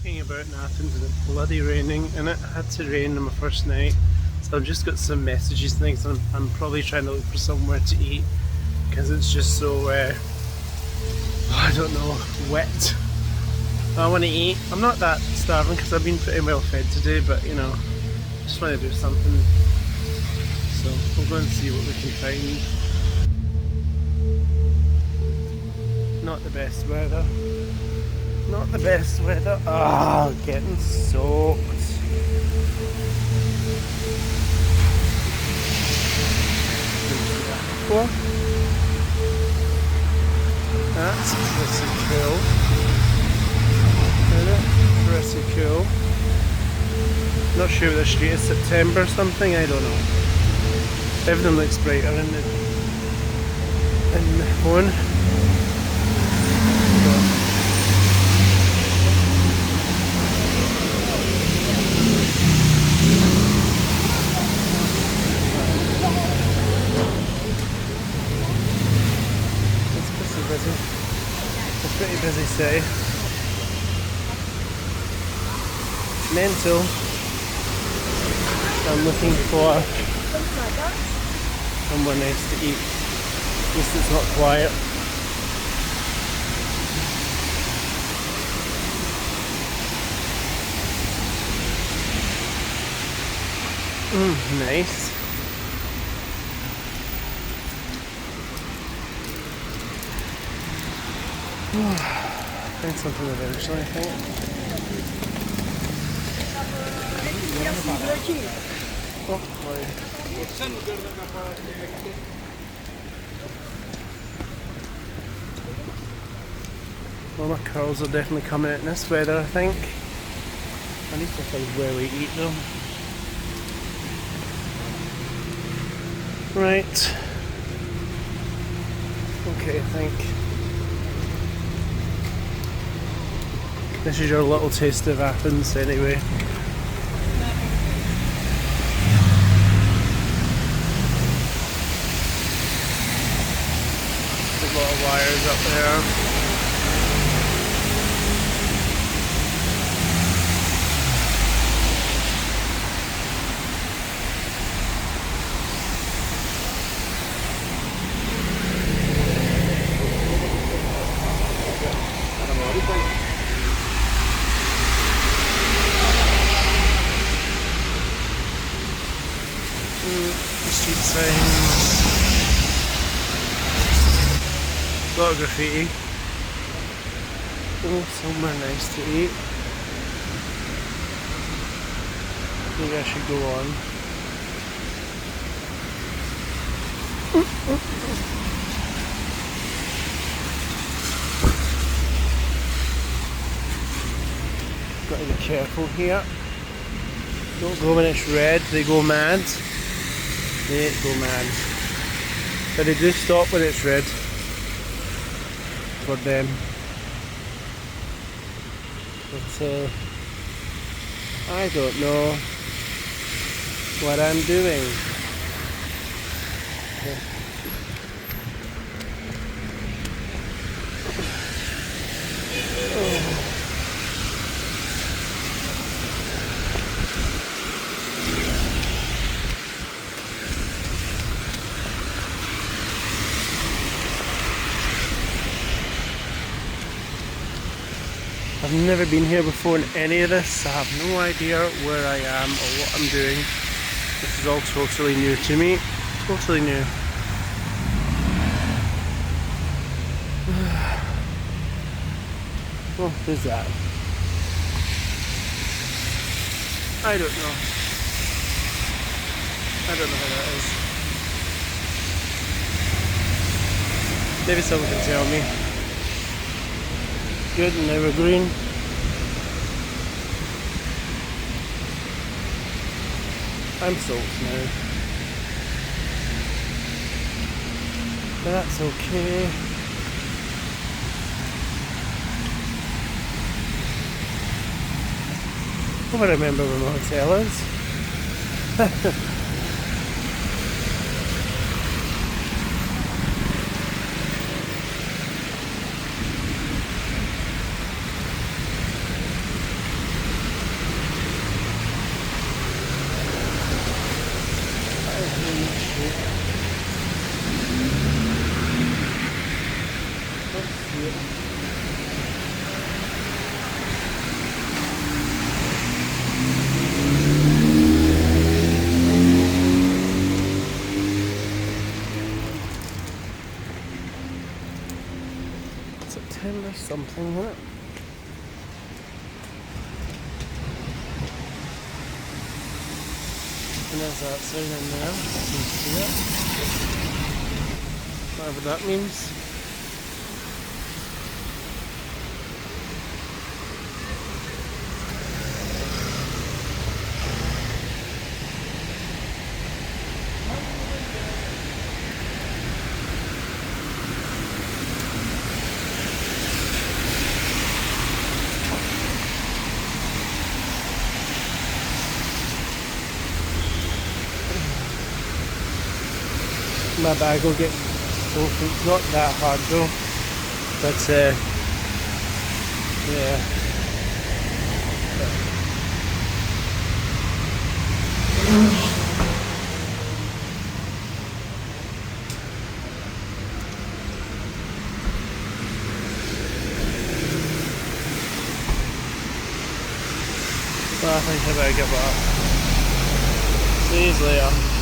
walking about in Athens and it's bloody raining, and it had to rain on my first night. So I've just got some messages and things. I'm probably trying to look for somewhere to eat because it's just so, I don't know, wet. I want to eat. I'm not that starving because I've been pretty well fed today, but you know, just want to do something. So we'll go and see what we can find. Not the best weather. Not the best weather. Ah, getting soaked. That's pretty cool. Isn't it? Pretty cool. Not sure whether the street is September or something, I don't know. Everything looks brighter in the phone. It's a pretty busy city. Mental. I'm looking for somewhere nice to eat. At least it's not quiet. Nice. Find something eventually, I think. Oh, boy. Well, my curls are definitely coming out in this weather, I think. I need to find where we eat them. Right. Okay, I think. This is your little taste of Athens anyway. There's a lot of wires up there. Street signs. A lot of graffiti. Oh, somewhere nice to eat. Maybe I should go on. Got to be careful here. Don't go when it's red, they go mad. They go mad. But they do stop when it's red. For them. But I don't know what I'm doing. I've never been here before in any of this. I have no idea where I am or what I'm doing. This is all totally new to me. Totally new. Oh, who's that? I don't know. I don't know who that is. Maybe someone can tell me. Good and evergreen. I'm soaked now. But that's okay. Hope I remember where my hotel is. something in it. And there's that sign in there. You can see it. Whatever that means. My bag will get soaked. It's not that hard though, but yeah. Well, I think I better get back. See you later.